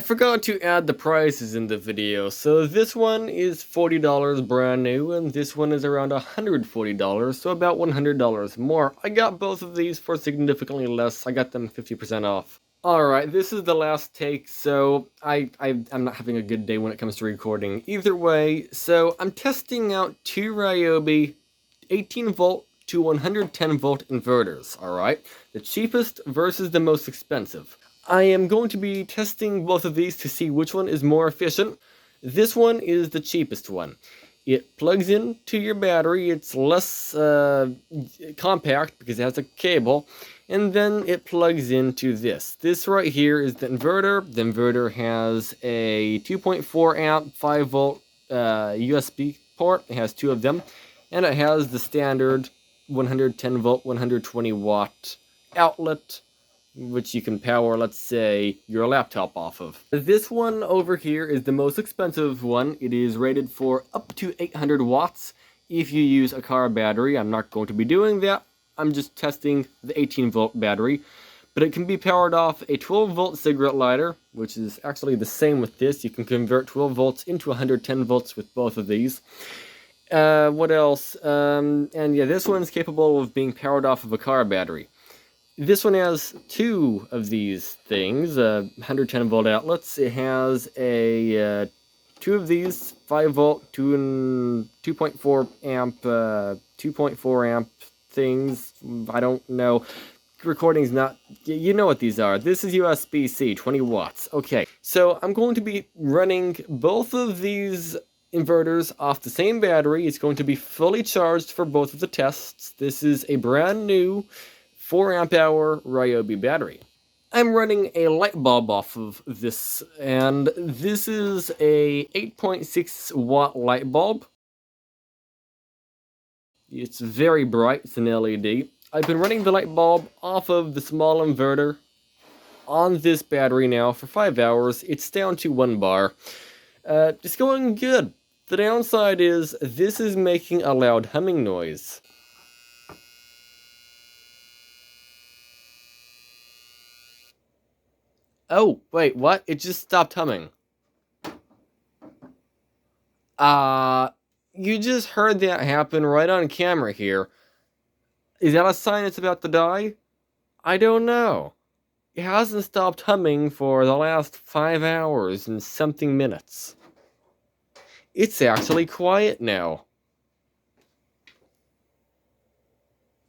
forgot to add the prices in the video, so this one is $40 brand new, and this one is around $140, so about $100 more. I got both of these for significantly less. I got them 50% off. Alright, this is the last take, so I'm not having a good day when it comes to recording. Either way, so I'm testing out two Ryobi 18 volt to 110 volt inverters, alright? The cheapest versus the most expensive. I am going to be testing both of these to see which one is more efficient. This one is the cheapest one. It plugs into your battery, it's less compact because it has a cable, and then it plugs into this. This right here is the inverter. The inverter has a 2.4 amp 5 volt USB port. It has two of them, and it has the standard 110 volt 120 watt outlet, which you can power, let's say, your laptop off of. This one over here is the most expensive one. It is rated for up to 800 watts if you use a car battery. I'm not going to be doing that. I'm just testing the 18 volt battery. But it can be powered off a 12 volt cigarette lighter, which is actually the same with this. You can convert 12 volts into 110 volts with both of these. What else? And yeah, this one's capable of being powered off of a car battery. This one has two of these things, 110 volt outlets. It has a two of these 5 volt, 2.4 amp, 2.4 amp things. I don't know. Recording's not, you know what these are. This is USB-C, 20 watts. Okay, so I'm going to be running both of these inverters off the same battery. It's going to be fully charged for both of the tests. This is a brand new 4 amp hour Ryobi battery. I'm running a light bulb off of this, and this is a 8.6 watt light bulb. It's very bright, it's an LED. I've been running the light bulb off of the small inverter on this battery now for 5 hours. It's down to 1 bar. It's going good. The downside is this is making a loud humming noise. Oh, wait, what? It just stopped humming. You just heard that happen right on camera here. Is that a sign it's about to die? I don't know. It hasn't stopped humming for the last 5 hours and something minutes. It's actually quiet now.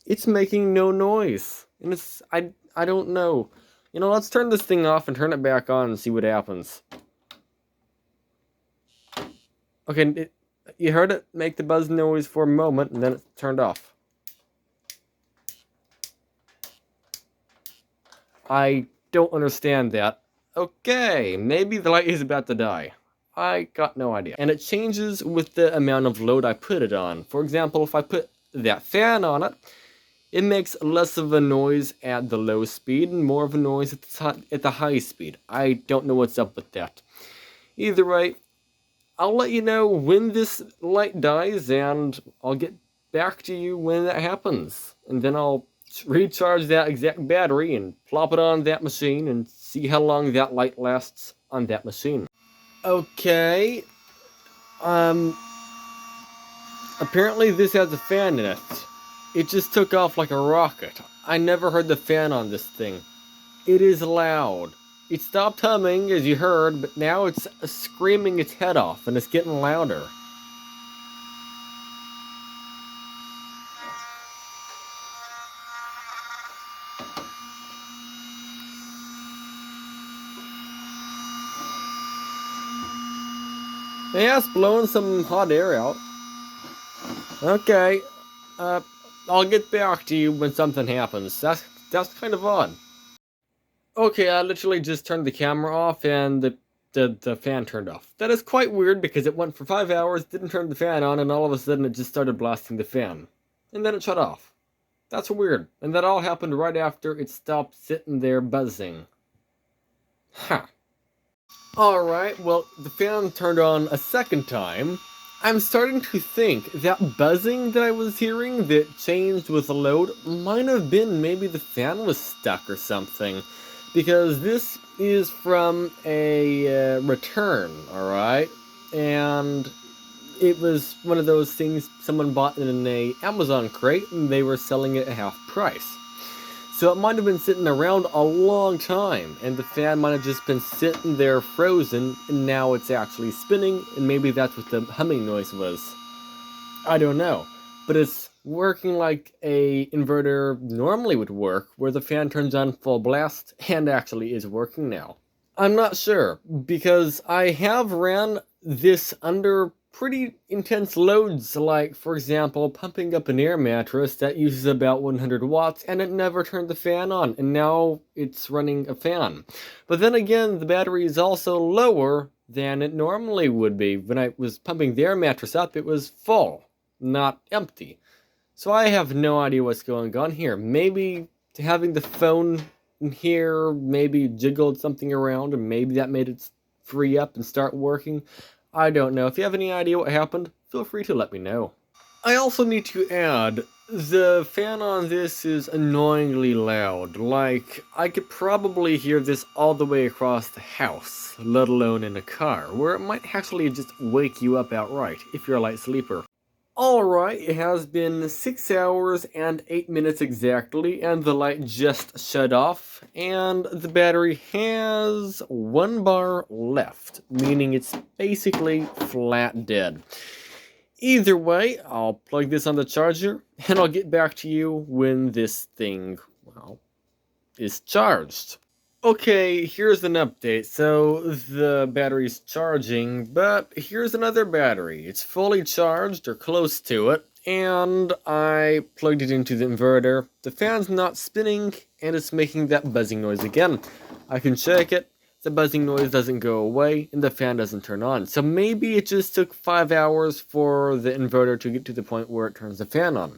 It's making no noise. And it's, I don't know. You know, let's turn this thing off and turn it back on and see what happens. Okay, you heard it make the buzz noise for a moment, and then it turned off. I don't understand that. Okay, maybe the light is about to die. I got no idea. And it changes with the amount of load I put it on. For example, if I put that fan on it, it makes less of a noise at the low speed and more of a noise at the high speed. I don't know what's up with that. Either way, I'll let you know when this light dies, and I'll get back to you when that happens. And then I'll recharge that exact battery and plop it on that machine and see how long that light lasts on that machine. Okay. Apparently this has a fan in it. It just took off like a rocket. I never heard the fan on this thing. It is loud. It stopped humming, as you heard, but now it's screaming its head off, and it's getting louder. Yeah, it's blowing some hot air out. Okay, I'll get back to you when something happens. That's kind of odd. Okay, I literally just turned the camera off and the fan turned off. That is quite weird because it went for 5 hours, didn't turn the fan on, and all of a sudden it just started blasting the fan. And then it shut off. That's weird. And that all happened right after it stopped sitting there buzzing. Huh. Alright, well, the fan turned on a second time. I'm starting to think that buzzing that I was hearing that changed with the load might have been maybe the fan was stuck or something. because this is from a return, alright? And it was one of those things someone bought in a Amazon crate and they were selling it at half price. So it might have been sitting around a long time, and the fan might have just been sitting there frozen, and now it's actually spinning, and maybe that's what the humming noise was. I don't know. But it's working like a inverter normally would work, where the fan turns on full blast, and actually is working now. I'm not sure, because I have ran this under pretty intense loads, like, for example, pumping up an air mattress that uses about 100 watts, and it never turned the fan on, and now it's running a fan. But then again, the battery is also lower than it normally would be. When I was pumping the air mattress up, it was full, not empty. So I have no idea what's going on here. Maybe having the phone here maybe jiggled something around, and maybe that made it free up and start working. I don't know. If you have any idea what happened, feel free to let me know. I also need to add, the fan on this is annoyingly loud. Like, I could probably hear this all the way across the house, let alone in a car, where it might actually just wake you up outright, if you're a light sleeper. Alright, it has been 6 hours and 8 minutes exactly, and the light just shut off, and the battery has 1 bar left, meaning it's basically flat dead. Either way, I'll plug this on the charger, and I'll get back to you when this thing, well, is charged. Okay, here's an update. So the battery's charging, but here's another battery. It's fully charged or close to it, and I plugged it into the inverter. The fan's not spinning, and it's making that buzzing noise again. I can check it. The buzzing noise doesn't go away, and the fan doesn't turn on. So maybe it just took 5 hours for the inverter to get to the point where it turns the fan on.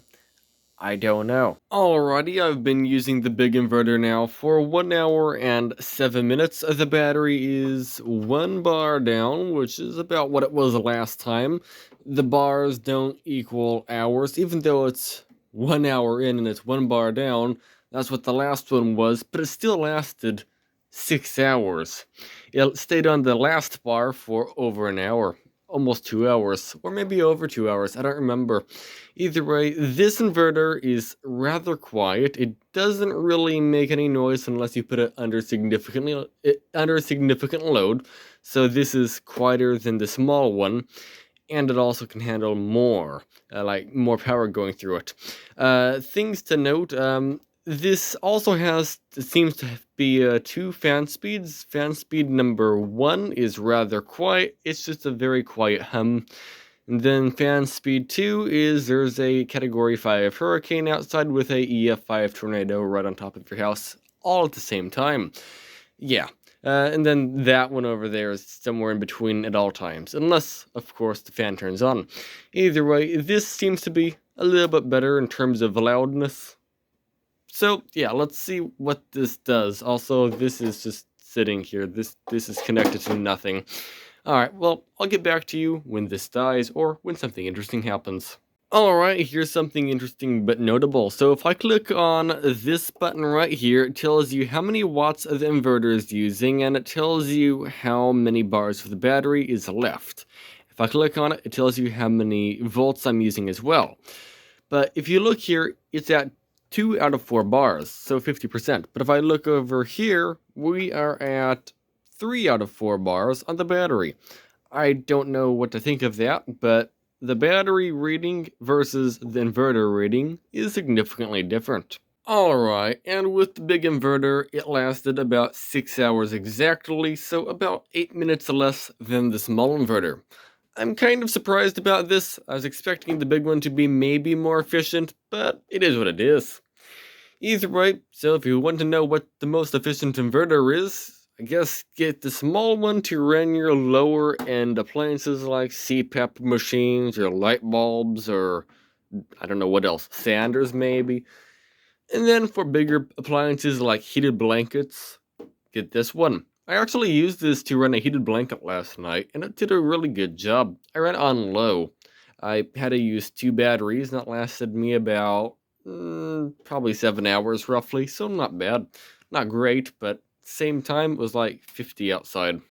I don't know. Alrighty, I've been using the big inverter now for 1 hour and 7 minutes. The battery is 1 bar down, which is about what it was last time. The bars don't equal hours, even though it's 1 hour in and it's 1 bar down. That's what the last one was, but it still lasted 6 hours. It stayed on the last bar for over an hour. Almost 2 hours, or maybe over 2 hours, I don't remember. Either way, this inverter is rather quiet. It doesn't really make any noise unless you put it under significant load, so this is quieter than the small one, and it also can handle more, like more power going through it. Things to note, this also seems to be 2 fan speeds. Fan speed number 1 is rather quiet. It's just a very quiet hum. And then fan speed 2 is there's a category 5 hurricane outside with a EF5 tornado right on top of your house, all at the same time. Yeah. And then that one over there is somewhere in between at all times, unless, of course, the fan turns on. Either way, this seems to be a little bit better in terms of loudness. So, yeah, let's see what this does. Also, this is just sitting here. This is connected to nothing. Alright, well, I'll get back to you when this dies, or when something interesting happens. Alright, here's something interesting but notable. So if I click on this button right here, it tells you how many watts the inverter is using, and it tells you how many bars of the battery is left. If I click on it, it tells you how many volts I'm using as well. But if you look here, it's at 2 out of 4 bars, so 50%. But if I look over here, we are at 3 out of 4 bars on the battery. I don't know what to think of that, but the battery reading versus the inverter reading is significantly different. Alright, and with the big inverter, it lasted about 6 hours exactly, so about 8 minutes less than the small inverter. I'm kind of surprised about this. I was expecting the big one to be maybe more efficient, but it is what it is. Either way, so if you want to know what the most efficient inverter is, I guess get the small one to run your lower end appliances like CPAP machines or light bulbs or I don't know what else, sanders maybe. And then for bigger appliances like heated blankets, get this one. I actually used this to run a heated blanket last night, and it did a really good job. I ran on low. I had to use 2 batteries, and that lasted me about probably 7 hours roughly, so not bad. Not great, but same time, it was like 50 outside.